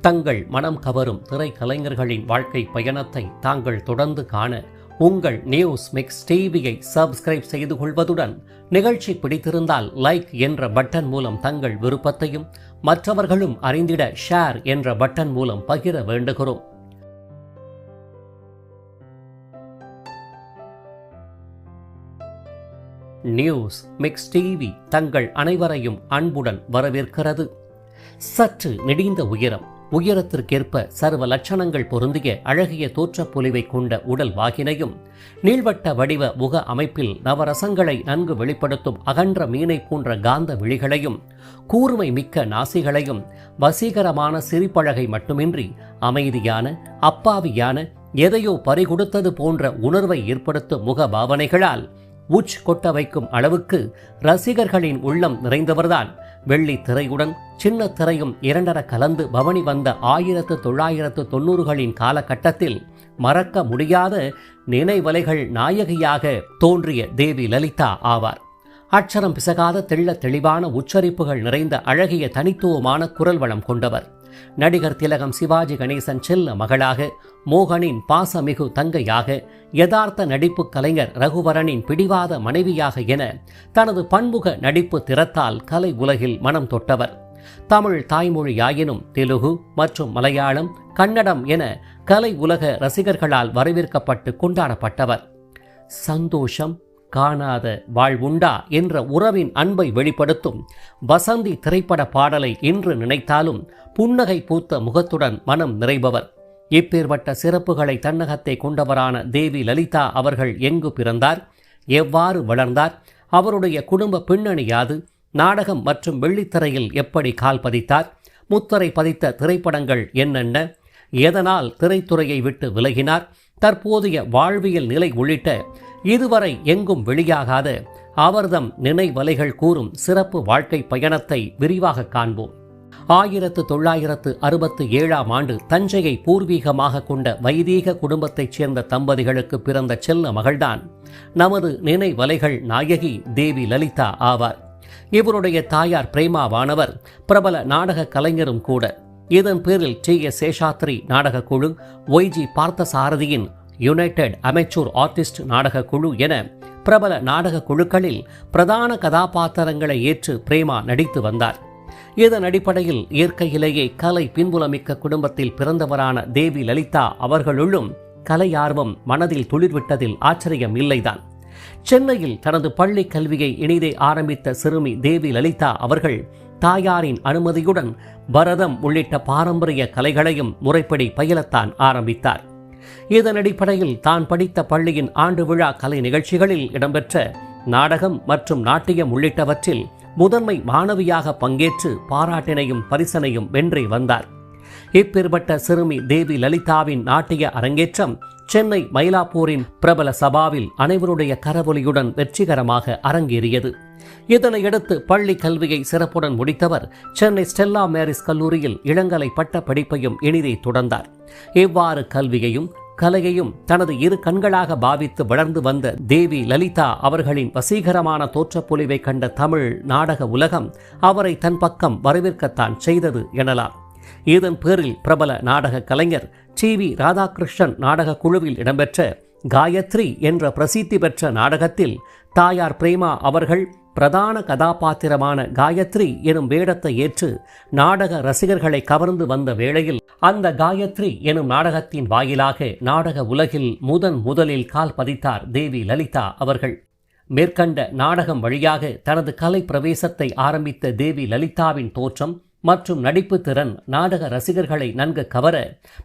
தங்கள் மனம் கவரும் திரைக்கலைஞர்களின் வாழ்க்கை பயணத்தை தாங்கள் தொடர்ந்து காண உங்கள் நியூஸ் மிக்ஸ் டிவியை சப்ஸ்கிரைப் செய்து கொள்வதுடன் நிகழ்ச்சி பிடித்திருந்தால் லைக் என்ற பட்டன் மூலம் தங்கள் விருப்பத்தையும் மற்றவர்களும் அறிந்திட ஷேர் என்ற பட்டன் மூலம் பகிர வேண்டுகிறோம். நியூஸ் மிக்ஸ் டிவி தங்கள் அனைவரையும் அன்புடன் வரவேற்கிறது. சற்று நெடிந்த உயரத்திற்கேற்ப சர்வ லட்சணங்கள் பொருந்திய அழகிய தோற்றப்பொலிவை கொண்ட உடல் வாகினையும் நீள்வட்ட வடிவ முக அமைப்பில் நவரசங்களை நன்கு வெளிப்படுத்தும் அகன்ற மீனை போன்ற காந்த விழிகளையும் கூர்மை மிக்க நாசிகளையும் வசீகரமான சிரிப்பழகை மட்டுமின்றி அமைதியான அப்பாவியான எதையோ பறிகொடுத்தது போன்ற உணர்வை ஏற்படுத்தும் முக பாவனைகளால் உச் கொட்ட வைக்கும் அளவுக்கு ரசிகர்களின் உள்ளம் நிறைந்தவர்தான் வெள்ளி திரையுடன் சின்ன திரையும் இரண்டர கலந்து பவனி வந்த 1990களின் காலகட்டத்தில் மறக்க முடியாத நினைவலைகள் நாயகியாக தோன்றிய தேவி லலிதா ஆவார். அட்சரம் பிசகாத தெள்ள தெளிவான உச்சரிப்புகள் நிறைந்த அழகிய தனித்துவமான குரல் வளம் கொண்டவர். நடிகர் திலகம் சிவாஜி கணேசன் செல்ல மகளாக, மோகனின் பாசமிகு தங்கையாக, யதார்த்த நடிப்பு கலைஞர் ரகுவரனின் பிடிவாத மனைவியாக என தனது பன்முக நடிப்பு திறத்தால் கலை உலகில் மனம் தொட்டவர். தமிழ் தாய்மொழியாயினும் தெலுகு மற்றும் மலையாளம், கன்னடம் என கலை உலக ரசிகர்களால் வரவேற்கப்பட்டு கொண்டாடப்பட்டவர். சந்தோஷம் காணாத வாழ்வுண்டா என்ற உறவின் அன்பை வெளிப்படுத்தும் வசந்தி திரைப்பட பாடலை இன்று நினைத்தாலும் புன்னகை பூத்த முகத்துடன் மனம் நிறைபவர். இப்பேற்பட்ட சிறப்புகளை தன்னகத்தை கொண்டவரான தேவி லலிதா அவர்கள் எங்கு பிறந்தார், எவ்வாறு வளர்ந்தார், அவருடைய குடும்ப பின்னணி யாது, நாடகம் மற்றும் வெள்ளித்திரையில் எப்படி கால் பதித்தார், முத்திரை பதித்த திரைப்படங்கள் என்னென்ன, எதனால் திரைத்துறையை விட்டு விலகினார், தற்போதைய வாழ்வியல் நிலை உள்ளிட்ட இதுவரை எங்கும் வெளியாகாத அவர்தம் நினைவலைகள் கூறும் சிறப்பு வாழ்க்கை பயணத்தை விரிவாக காண்போம். 1967ஆம் ஆண்டு தஞ்சையை பூர்வீகமாக கொண்ட வைதீக குடும்பத்தைச் சேர்ந்த தம்பதிகளுக்கு பிறந்த செல்ல மகள்தான் நமது நினைவலைகள் நாயகி தேவி லலிதா ஆவார். இவருடைய தாயார் பிரேமாவானவர் பிரபல நாடக கலைஞரும் கூட. இதன் பேரில் T.S. சேஷாத்ரி நாடக குழு, Y.G. பார்த்தசாரதியின் யுனைடெட் அமெச்சூர் ஆர்டிஸ்ட் நாடக குழு என பிரபல நாடக குழுக்களில் பிரதான கதாபாத்திரங்களை ஏற்று பிரேமா நடித்து வந்தார். இதன் அடிப்படையில் இயற்கையிலேயே கலை பின்புலமிக்க குடும்பத்தில் பிறந்தவரான தேவி லலிதா அவர்களுள்ளும் கலை ஆர்வம் மனதில் துளிர்விட்டதில் ஆச்சரியம் இல்லைதான். சென்னையில் தனது பள்ளி கல்வியை இனிதே ஆரம்பித்த சிறுமி தேவி லலிதா அவர்கள் தாயாரின் அனுமதியுடன் பரதம் உள்ளிட்ட பாரம்பரிய கலைகளையும் முறைப்படி பயிலத்தான் ஆரம்பித்தார். இதன் அடிப்படையில் தான் படித்த பள்ளியின் ஆண்டு விழா கலை நிகழ்ச்சிகளில் இடம்பெற்ற நாடகம் மற்றும் நாட்டியம் உள்ளிட்டவற்றில் முதன்மை மாணவியாக பங்கேற்று பாராட்டினையும் பரிசனையும் வென்றே வந்தார். இப்பேற்பட்ட சிறுமி தேவி லலிதாவின் நாட்டிய அரங்கேற்றம் சென்னை மயிலாப்பூரின் பிரபல சபாவில் அனைவருடைய கரவொலியுடன் வெற்றிகரமாக அரங்கேறியது. இதனையடுத்து பள்ளி கல்வியை சிறப்புடன் முடித்தவர் சென்னை ஸ்டெல்லா மேரிஸ் கல்லூரியில் இளங்கலை பட்ட படிப்பையும் இனிதே தொடர்ந்தார். இவ்வாறு கல்வியையும் கலையையும் தனது இரு கண்களாக பாவித்து வளர்ந்து வந்த தேவி லலிதா அவர்களின் வசீகரமான தோற்றப்பொலிவை கண்ட தமிழ் நாடக உலகம் அவரை தன் பக்கம் வரவேற்கத்தான் செய்தது எனலாம். இதன் பேரில் பிரபல நாடக கலைஞர் TV ராதாகிருஷ்ணன் நாடக குழுவில் இடம்பெற்ற காயத்ரி என்ற பிரசித்தி பெற்ற நாடகத்தில் தாயார் பிரேமா அவர்கள் பிரதான கதாபாத்திரமான காயத்ரி எனும் வேடத்தை ஏற்று நாடக ரசிகர்களை கவர்ந்து வந்த வேளையில் அந்த காயத்ரி எனும் நாடகத்தின் வாயிலாக நாடக உலகில் முதலில் கால் பதித்தார் தேவி லலிதா அவர்கள். மேற்கண்ட நாடகம் வழியாக தனது கலை பிரவேசத்தை ஆரம்பித்த தேவி லலிதாவின் தோற்றம் மற்றும் நடிப்பு திறன் நாடக ரசிகர்களை நன்கு கவர,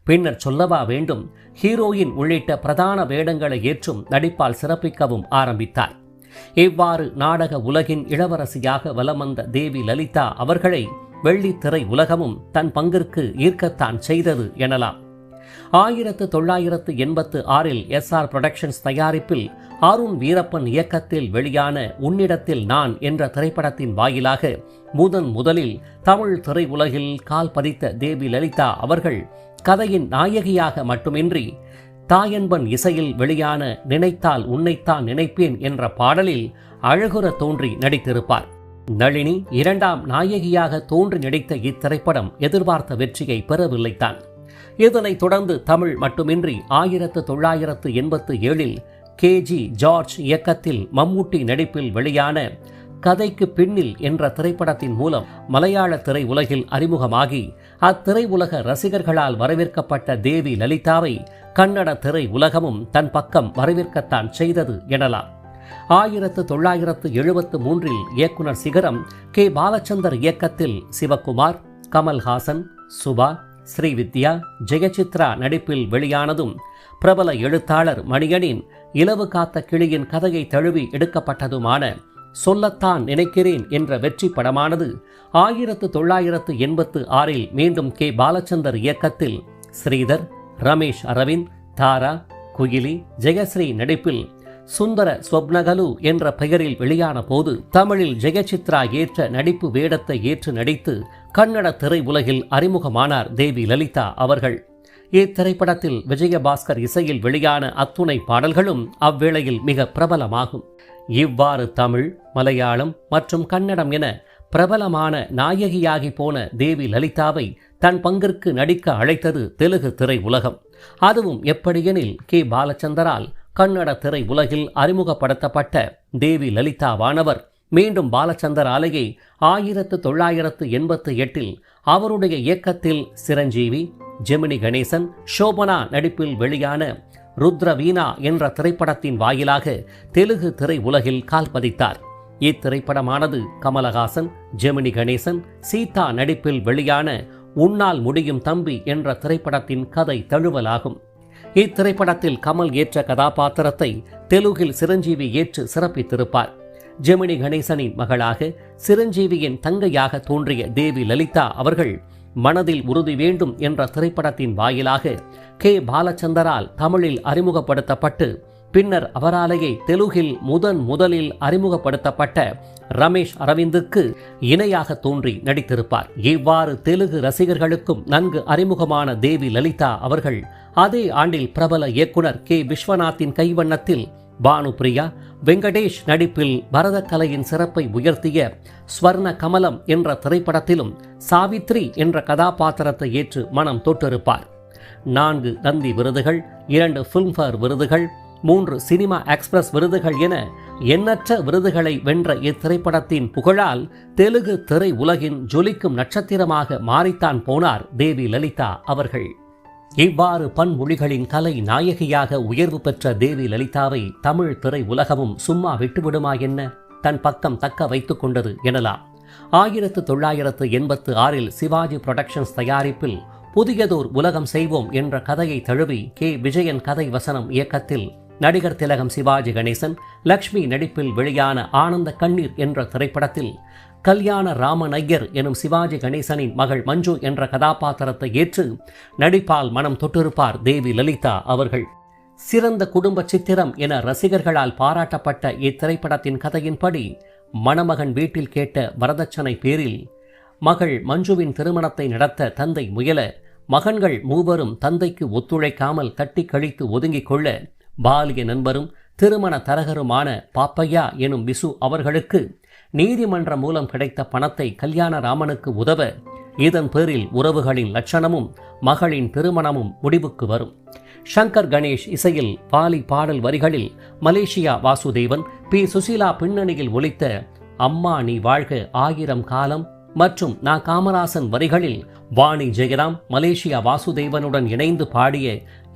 பின்னர் சொல்லவா வேண்டும், ஹீரோயின் உள்ளிட்ட பிரதான வேடங்களை ஏற்றும் நடிப்பால் சிறப்பிக்கவும் ஆரம்பித்தார். இவ்வாறு நாடக உலகின் இளவரசியாக வலம் வந்த தேவி லலிதா அவர்களை வெள்ளித்திரை உலகமும் தன் பங்கிற்கு ஈர்க்கத்தான் செய்தது எனலாம். 1986இல் SR புரொடக்ஷன்ஸ் தயாரிப்பில் அருண் வீரப்பன் இயக்கத்தில் வெளியான உன்னிடத்தில் நான் என்ற திரைப்படத்தின் வாயிலாக முதலில் தமிழ் திரையுலகில் கால் பதித்த தேவி லலிதா அவர்கள் கதையின் நாயகியாக மட்டுமின்றி தாயன்பன் இசையில் வெளியான நினைத்தால் உன்னைத்தான் நினைப்பேன் என்ற பாடலில் அழகுற தோன்றி நடித்திருப்பார். நளினி இரண்டாம் நாயகியாக தோன்றி நடித்த இத்திரைப்படம் எதிர்பார்த்த வெற்றியை பெறவில்லைத்தான். இதனைத் தொடர்ந்து தமிழ் மட்டுமின்றி 1987 KG ஜார்ஜ் இயக்கத்தில் மம்மூட்டி நடிப்பில் வெளியான கதைக்கு பின்னில் என்ற திரைப்படத்தின் மூலம் மலையாள திரையுலகில் அறிமுகமாகி அத்திரையுலக ரசிகர்களால் வரவேற்கப்பட்ட தேவி லலிதாவை கன்னட திரையுலகமும் தன் பக்கம் வரவேற்கத்தான் செய்தது எனலாம். 1973 இயக்குனர் சிகரம் கே. பாலச்சந்தர் இயக்கத்தில் சிவகுமார், கமல்ஹாசன், சுபா, ஸ்ரீவித்யா, ஜெயசித்ரா நடிப்பில் வெளியானதும் பிரபல எழுத்தாளர் மணியனின் இலவு காத்த கிளியின் கதையை தழுவி எடுக்கப்பட்டதுமான சொல்லத்தான் நினைக்கிறேன் என்ற வெற்றி படமானது 1986 மீண்டும் கே. பாலச்சந்தர் இயக்கத்தில் ஸ்ரீதர், ரமேஷ் அரவிந்த், தாரா, குயிலி, ஜெயஸ்ரீ நடிப்பில் சுந்தர ஸ்வப்னகலு என்ற பெயரில் வெளியான போது தமிழில் ஜெயசித்ரா ஏற்ற நடிப்பு வேடத்தை ஏற்று நடித்து கன்னட திரையுலகில் அறிமுகமானார் தேவி லலிதா அவர்கள். இத்திரைப்படத்தில் விஜயபாஸ்கர் இசையில் வெளியான அத்துணை பாடல்களும் அவ்வேளையில் மிக பிரபலமாகும். இவ்வாறு தமிழ், மலையாளம் மற்றும் கன்னடம் என பிரபலமான நாயகியாகி போன தேவி லலிதாவை தன் பங்கிற்கு நடிக்க அழைத்தது தெலுங்கு திரையுலகம். அதுவும் எப்படியெனில் கே. பாலச்சந்தரால் கன்னட திரை உலகில் அறிமுகப்படுத்தப்பட்ட தேவி லலிதாவானவர் மீண்டும் பாலச்சந்தராலேயே 1988 அவருடைய இயக்கத்தில் சிரஞ்சீவி, ஜெமினி கணேசன், சோபனா நடிப்பில் வெளியான ருத்ரவீணா என்ற திரைப்படத்தின் வாயிலாக தெலுங்கு திரை உலகில் கால் பதித்தார். இத்திரைப்படமானது கமலஹாசன், ஜெமினி கணேசன், சீதா நடிப்பில் வெளியான உன்னால் முடியும் தம்பி என்ற திரைப்படத்தின் கதை தழுவலாகும். இத்திரைப்படத்தில் கமல் ஏற்ற கதாபாத்திரத்தை தெலுங்கில் சிரஞ்சீவி ஏற்று சிறப்பித்திருப்பார். ஜெமினி கணேசனின் மகளாக, சிரஞ்சீவியின் தங்கையாக தோன்றிய தேவி லலிதா அவர்கள் மனதில் உறுதி வேண்டும் என்ற திரைப்படத்தின் வாயிலாக கே. பாலச்சந்தரால் தமிழில் அறிமுகப்படுத்தப்பட்டு பின்னர் அவராலேயே தெலுங்கில் முதலில் அறிமுகப்படுத்தப்பட்ட ரமேஷ் அரவிந்துக்கு இணையாக தோன்றி நடித்திருப்பார். இவ்வாறு தெலுங்கு ரசிகர்களுக்கும் நன்கு அறிமுகமான தேவி லலிதா அவர்கள் அதே ஆண்டில் பிரபல இயக்குனர் கே. விஸ்வநாத்தின் கைவண்ணத்தில் பானுபிரியா, வெங்கடேஷ் நடிப்பில் பரதக்கலையின் சிறப்பை உயர்த்திய ஸ்வர்ண கமலம் என்ற திரைப்படத்திலும் சாவித்ரி என்ற கதாபாத்திரத்தை ஏற்று மனம் தொட்டிருப்பார். 4 நந்தி விருதுகள், 2 ஃபிலிம்ஃபேர் விருதுகள், 3 சினிமா எக்ஸ்பிரஸ் விருதுகள் என எண்ணற்ற விருதுகளை வென்ற இத்திரைப்படத்தின் புகழால் தெலுங்கு திரை உலகின் ஜொலிக்கும் நட்சத்திரமாக மாறித்தான் போனார் தேவி லலிதா அவர்கள். இவ்வாறு பன்மொழிகளின் கலை நாயகியாக உயர்வு பெற்ற தேவி லலிதாவை தமிழ் திரை உலகமும் சும்மா விட்டுவிடுமா என்ன, தன் பக்கம் தக்க வைத்துக் கொண்டது எனலாம். 1986 சிவாஜி புரொடக்ஷன்ஸ் தயாரிப்பில் புதியதோர் உலகம் செய்வோம் என்ற கதையை தழுவி கே. விஜயன் கதை வசனம் இயக்கத்தில் நடிகர் திலகம் சிவாஜி கணேசன், லக்ஷ்மி நடிப்பில் வெளியான ஆனந்த கண்ணீர் என்ற திரைப்படத்தில் கல்யாண ராமன் ஐயர் எனும் சிவாஜி கணேசனின் மகள் மஞ்சு என்ற கதாபாத்திரத்தை ஏற்று நடிப்பால் மனம் தொட்டிருப்பார் தேவி லலிதா அவர்கள். சிறந்த குடும்ப சித்திரம் என ரசிகர்களால் பாராட்டப்பட்ட இத்திரைப்படத்தின் கதையின்படி மணமகன் வீட்டில் கேட்ட வரதட்சணை பேரில் மகள் மஞ்சுவின் திருமணத்தை நடத்த தந்தை முயல, மகன்கள் மூவரும் தந்தைக்கு ஒத்துழைக்காமல் தட்டி கழித்து ஒதுங்கிக் கொள்ள பாலிய நண்பரும் திருமண தரகருமான பாப்பையா எனும் விசு அவர்களுக்கு நீதிமன்றம் மூலம் கிடைத்த பணத்தை கல்யாண ராமனுக்கு உதவ, இதன் பேரில் உறவுகளின் லட்சணமும் மகளின் திருமணமும் முடிவுக்கு வரும். சங்கர் கணேஷ் இசையில் பாலி பாடல் வரிகளில் மலேசியா வாசுதேவன், பி. சுசீலா பின்னணியில் ஒலித்த அம்மா நீ வாழ்க 1000 காலம் மற்றும் நா. காமராசன் வரிகளில் வாணி ஜெயராம், மலேசியா வாசுதேவனுடன் இணைந்து பாடிய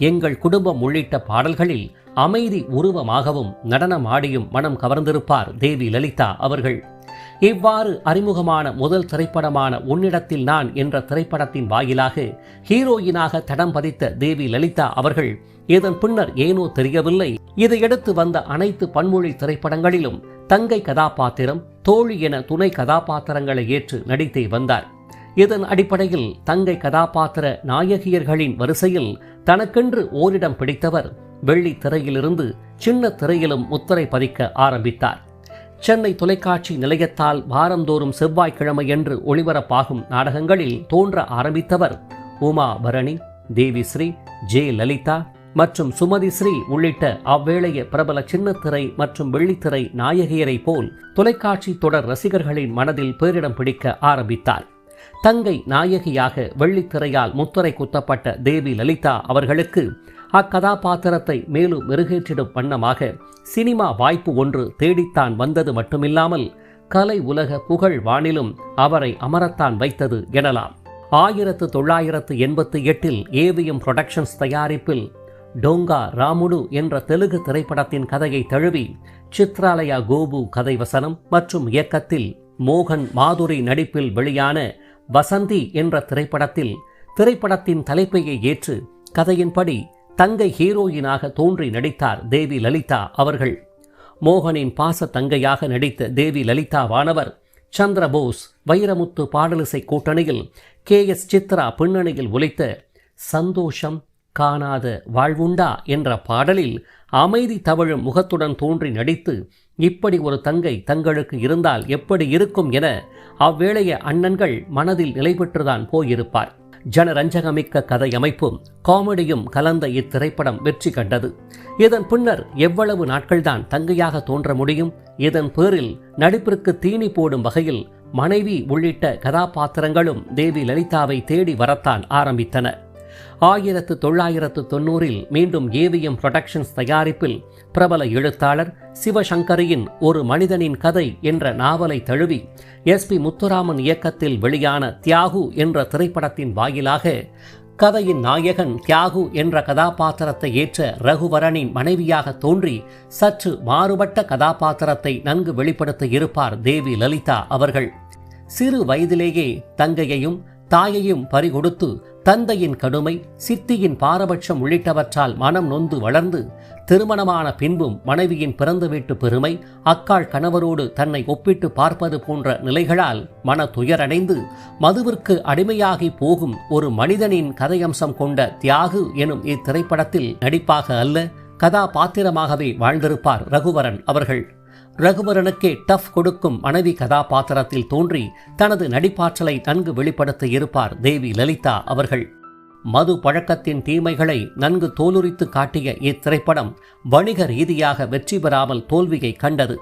எங்கள் குடும்பம் உள்ளிட்ட பாடல்களில் அமைதி உருவமாகவும் நடனம் ஆடியும் மனம் கவர்ந்திருப்பார் தேவி லலிதா அவர்கள். இவ்வாறு அறிமுகமான முதல் திரைப்படமான உன்னிடத்தில் நான் என்ற திரைப்படத்தின் வாயிலாக ஹீரோயினாக தடம் பதித்த தேவி லலிதா அவர்கள் இதன் பின்னர் ஏனோ தெரியவில்லை, இதையடுத்து வந்த அனைத்து பன்மொழி திரைப்படங்களிலும் தங்கை கதாபாத்திரம், தோழி என துணை கதாபாத்திரங்களை ஏற்று நடித்தே வந்தார். இதன் அடிப்படையில் தங்கை கதாபாத்திர நாயகியர்களின் வரிசையில் தனக்கென்று ஓரிடம் பிடித்தவர் வெள்ளி திரையிலிருந்து சின்ன திரையிலும் முத்திரை பதிக்க ஆரம்பித்தார். சென்னை தொலைக்காட்சி நிலையத்தால் வாரந்தோறும் செவ்வாய்க்கிழமையன்று ஒளிபரப்பாகும் நாடகங்களில் தோன்ற ஆரம்பித்தவர் உமா பரணி, தேவிஸ்ரீ, ஜே. லலிதா, மற்றும் சுமதி ஸ்ரீ உள்ளிட்ட அவ்வேளைய பிரபல சின்னத்திரை மற்றும் வெள்ளித்திரை நாயகியரை போல் தொலைக்காட்சி தொடர் ரசிகர்களின் மனதில் பேரிடம் பிடிக்க ஆரம்பித்தார். தங்கை நாயகியாக வெள்ளித்திரையால் முத்திரை குத்தப்பட்ட தேவி லலிதா அவர்களுக்கு அக்கதாபாத்திரத்தை மேலும் மெருகேற்றிடும் வண்ணமாக சினிமா வாய்ப்பு ஒன்று தேடித்தான் வந்தது மட்டுமில்லாமல் கலை உலக புகழ் வானிலும் அவரை அமரத்தான் வைத்தது எனலாம். 1988 ஏவிஎம் புரொடக்ஷன்ஸ் தயாரிப்பில் டோங்கா ராமுடு என்ற தெலுங்கு திரைப்படத்தின் கதையை தழுவி சித்ராலயா கோபு கதை வசனம் மற்றும் இயக்கத்தில் மோகன் மாதுரி நடிப்பில் வெளியான வசந்தி என்ற திரைப்படத்தின் தலைப்பையை ஏற்று கதையின்படி தங்கை ஹீரோயினாக தோன்றி நடித்தார் தேவி லலிதா அவர்கள். மோகனின் பாச தங்கையாக நடித்த தேவி லலிதாவானவர் சந்திரபோஸ் வைரமுத்து பாடலிசை கூட்டணியில் KS சித்ரா பின்னணியில் ஒலித்த சந்தோஷம் காணாத வாழ்வுண்டா என்ற பாடலில் அமைதி தவழும் முகத்துடன் தோன்றி நடித்து இப்படி ஒரு தங்கை தங்களுக்கு இருந்தால் எப்படி இருக்கும் என அவ்வேளைய அண்ணன்கள் மனதில் நிலை பெற்றுதான் போயிருப்பார். ஜனரஞ்சகமிக்க கதையமைப்பும் காமெடியும் கலந்த இத்திரைப்படம் வெற்றி கண்டது. இதன் பின்னர் எவ்வளவு நாட்கள்தான் தங்கையாக தோன்ற முடியும்? இதன் பேரில் நடிப்பிற்கு தீனி போடும் வகையில் மனைவி உள்ளிட்ட கதாபாத்திரங்களும் தேவி லலிதாவை தேடி வரத்தான் ஆரம்பித்தன. 1990 மீண்டும் ஏவிஎம் புரொடக்ஷன்ஸ் தயாரிப்பில் பிரபல எழுத்தாளர் சிவசங்கரியின் ஒரு மனிதனின் கதை என்ற நாவலை தழுவி SP முத்துராமன் இயக்கத்தில் வெளியான தியாகு என்ற திரைப்படத்தின் வாயிலாக கதையின் நாயகன் தியாகு என்ற கதாபாத்திரத்தை ஏற்ற ரகுவரனின் மனைவியாக தோன்றி சற்று மாறுபட்ட கதாபாத்திரத்தை நன்கு வெளிப்படுத்த இருப்பார் தேவி லலிதா அவர்கள். சிறு வயதிலேயே தங்கையையும் தாயையும் பறிகொடுத்து தந்தையின் கடுமை, சித்தியின் பாரபட்சம் உள்ளிட்டவற்றால் மனம் நொந்து வளர்ந்து திருமணமான பின்பும் மனைவியின் பிறந்த வீட்டு பெருமை, அக்காள் கணவரோடு தன்னை ஒப்பிட்டு பார்ப்பது போன்ற நிலைகளால் மன துயரடைந்து மதுவிற்கு அடிமையாகி போகும் ஒரு மனிதனின் கதையம்சம் கொண்ட தியாகு எனும் இத்திரைப்படத்தில் நடிப்பாக அல்ல கதாபாத்திரமாகவே வாழ்ந்திருப்பார் ரகுவரன் அவர்கள். ரகுவரனுக்கே டஃப் கொடுக்கும் மனைவி கதாபாத்திரத்தில் தோன்றி தனது நடிப்பாற்றலை நன்கு வெளிப்படுத்த இருப்பார் தேவி லலிதா அவர்கள். மது பழக்கத்தின் தீமைகளை நன்கு தோலுரித்து காட்டிய இத்திரைப்படம் வணிக ரீதியாக வெற்றி பெறாமல் தோல்வியை கண்டது.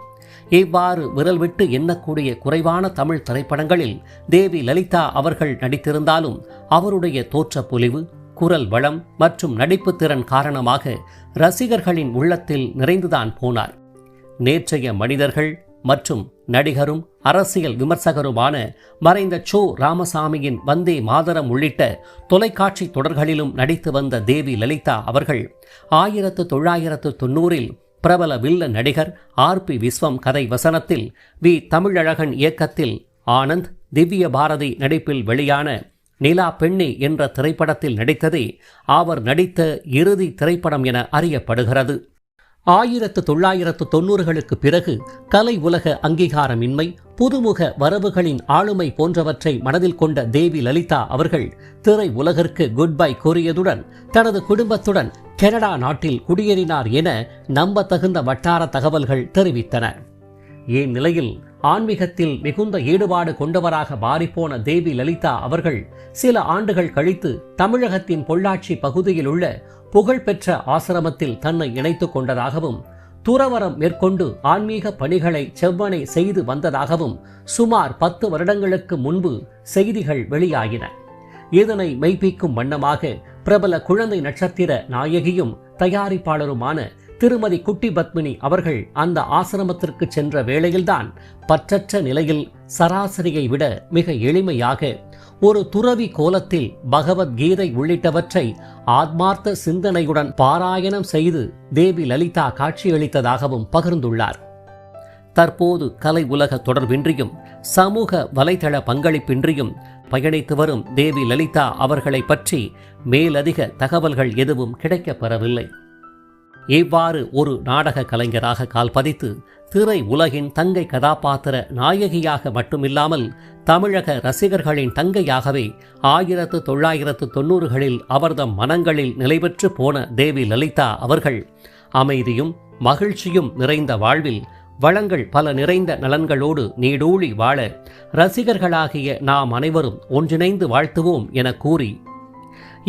இவ்வாறு விரல் விட்டு எண்ணக்கூடிய குறைவான தமிழ் திரைப்படங்களில் தேவி லலிதா அவர்கள் நடித்திருந்தாலும் அவருடைய தோற்றப்பொலிவு, குரல் வளம் மற்றும் நடிப்பு திறன் காரணமாக ரசிகர்களின் உள்ளத்தில் நிறைந்துதான் போனார். நேற்றைய மனிதர்கள் மற்றும் நடிகரும் அரசியல் விமர்சகருமான மறைந்த சோ ராமசாமியின் வந்தே மாதரம் உள்ளிட்ட தொலைக்காட்சி தொடர்களிலும் நடித்து வந்த தேவி லலிதா அவர்கள் 1990 பிரபல வில்ல நடிகர் RP விஸ்வம் கதை வசனத்தில் வி தமிழழகன் இயக்கத்தில் ஆனந்த் திவ்ய பாரதி நடிப்பில் வெளியான நிலா பெண்ணே என்ற திரைப்படத்தில் நடித்ததே அவர் நடித்த இறுதி திரைப்படம் என அறியப்படுகிறது. 1990களுக்கு பிறகு கலை உலக அங்கீகாரமின்மை, புதுமுக வரவுகளின் ஆளுமை போன்றவற்றை மனதில் கொண்ட தேவி லலிதா அவர்கள் திரை உலகிற்கு குட் பை கூறியதுடன் தனது குடும்பத்துடன் கனடா நாட்டில் குடியேறினார் என நம்பத்தகுந்த வட்டார தகவல்கள் தெரிவித்தன. இந்நிலையில் ஆன்மீகத்தில் மிகுந்த ஈடுபாடு கொண்டவராக மாறிப்போன தேவி லலிதா அவர்கள் சில ஆண்டுகள் கழித்து தமிழகத்தின் பொள்ளாச்சி பகுதியில் உள்ள புகழ்பெற்ற ஆசிரமத்தில் தன்னை இணைத்துக் கொண்டதாகவும் துறவரம் மேற்கொண்டு ஆன்மீக பணிகளை செவ்வனே செய்து வந்ததாகவும் சுமார் 10 வருடங்களுக்கு முன்பு செய்திகள் வெளியாகின. இதனை மெய்ப்பிக்கும் வண்ணமாக பிரபல குழந்தை நட்சத்திர நாயகியும் தயாரிப்பாளருமான திருமதி குட்டி பத்மினி அவர்கள் அந்த ஆசிரமத்திற்கு சென்ற வேளையில்தான் பற்றற்ற நிலையில் சராசரியை விட மிக எளிமையாக ஒரு துறவி கோலத்தில் பகவத்கீதை உள்ளிட்டவற்றை ஆத்மார்த்த சிந்தனையுடன் பாராயணம் செய்து தேவி லலிதா காட்சியளித்ததாகவும் பகிர்ந்துள்ளார். தற்போது கலை உலக தொடர்பின்றியும் சமூக வலைதள பங்களிப்பின்றியும் பயணித்து வரும் தேவி லலிதா அவர்களை பற்றி மேலதிக தகவல்கள் எதுவும் கிடைக்கப்பெறவில்லை. இவ்வாறு ஒரு நாடக கலைஞராக கால்பதித்து திரை உலகின் தங்கை கதாபாத்திர நாயகியாக மட்டுமில்லாமல் தமிழக ரசிகர்களின் தங்கையாகவே 1990களில் அவர்தம் மனங்களில் நிலைபெற்று போன தேவி லலிதா அவர்கள் அமைதியும் மகிழ்ச்சியும் நிறைந்த வாழ்வில் வளங்கள் பல நிறைந்த நலன்களோடு நீடூழி வாழ ரசிகர்களாகிய நாம் அனைவரும் ஒன்றிணைந்து வாழ்த்துவோம் என கூறி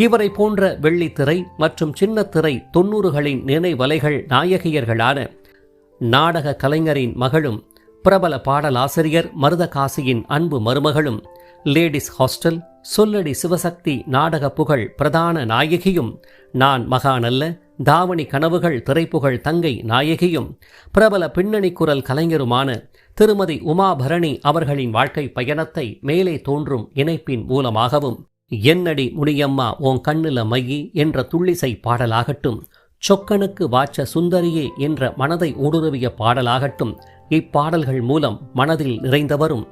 இவரை போன்ற வெள்ளித்திரை மற்றும் சின்னத்திரை 90களின் நினைவலைகள் நாயகியர்களான நாடக கலைஞரின் மகளும் பிரபல பாடலாசிரியர் மருதகாசியின் அன்பு மருமகளும் லேடிஸ் ஹாஸ்டல் சொல்லடி சிவசக்தி நாடக புகழ் பிரதான நாயகியும் நான் மகானல்ல தாவணி கனவுகள் திரைப்புகழ் தங்கை நாயகியும் பிரபல பின்னணி குரல் கலைஞருமான திருமதி உமாபரணி அவர்களின் வாழ்க்கை பயணத்தை மேலே தோன்றும் இணைப்பின் மூலமாகவும் என்னடி முடியம்மா ஓன் கண்ணுல மையி என்ற துள்ளிசை பாடலாகட்டும், சொக்கனுக்கு வாச்ச சுந்தரியே என்ற மனதை ஊடுருவிய பாடலாகட்டும், இப்பாடல்கள் மூலம் மனதில் நிறைந்தவரும்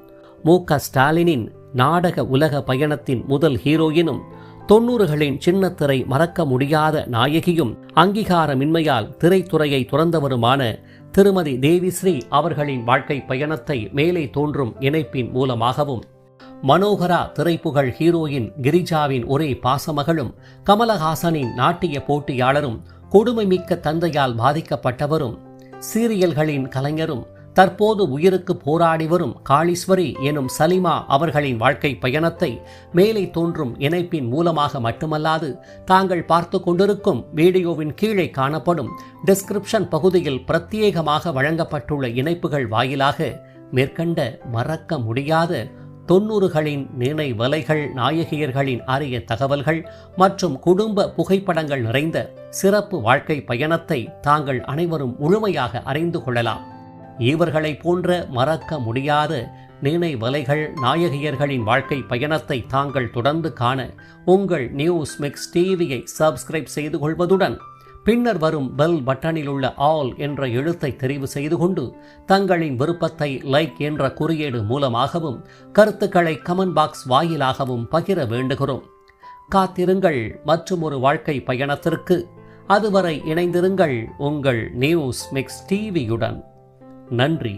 மு.க. ஸ்டாலினின் நாடக உலக பயணத்தின் முதல் ஹீரோயினும் 90களின் சின்னத்திரை மறக்க முடியாத நாயகியும் அங்கீகாரமின்மையால் திரைத்துறையை துறந்தவருமான திருமதி தேவிஸ்ரீ அவர்களின் வாழ்க்கை பயணத்தை மேலே தோன்றும் இணைப்பின் மூலமாகவும் மனோகரா திரைப்புகழ் ஹீரோயின் கிரிஜாவின் ஒரே பாசமகளும் கமலஹாசனின் நாட்டிய போட்டியாளரும் கொடுமைமிக்க தந்தையால் பாதிக்கப்பட்டவரும் சீரியல்களின் கலைஞரும் தற்போது உயிருக்கு போராடி வரும் காளீஸ்வரி எனும் சலிமா அவர்களின் வாழ்க்கை பயணத்தை மேலே தோன்றும் இணைப்பின் மூலமாக மட்டுமல்லாது தாங்கள் பார்த்து கொண்டிருக்கும் வீடியோவின் கீழே காணப்படும் டிஸ்கிரிப்ஷன் பகுதியில் பிரத்யேகமாக வழங்கப்பட்டுள்ள இணைப்புகள் வாயிலாக மேற்கண்ட மறக்க முடியாத 90களின் நினைவலைகள் நாயகியர்களின் அரிய தகவல்கள் மற்றும் குடும்ப புகைப்படங்கள் நிறைந்த சிறப்பு வாழ்க்கை பயணத்தை தாங்கள் அனைவரும் முழுமையாக அறிந்து கொள்ளலாம். இவர்களைப் போன்ற மறக்க முடியாத நினைவலைகள் நாயகியர்களின் வாழ்க்கை பயணத்தை தாங்கள் தொடர்ந்து காண உங்கள் நியூஸ் மிக்ஸ் டிவியை சப்ஸ்கிரைப் செய்து கொள்வதுடன் பின்னர் வரும் பெல் பட்டனில் உள்ள ஆல் என்ற எழுத்தை தெரிவு செய்து கொண்டு தங்களின் விருப்பத்தை லைக் என்ற குறியீடு மூலமாகவும் கருத்துக்களை கமெண்ட் பாக்ஸ் வாயிலாகவும் பகிர வேண்டுகிறோம். காத்திருங்கள் மற்றும் ஒரு வாழ்க்கை பயணத்திற்கு. அதுவரை இணைந்திருங்கள் உங்கள் நியூஸ் மிக்ஸ் டிவியுடன். நன்றி.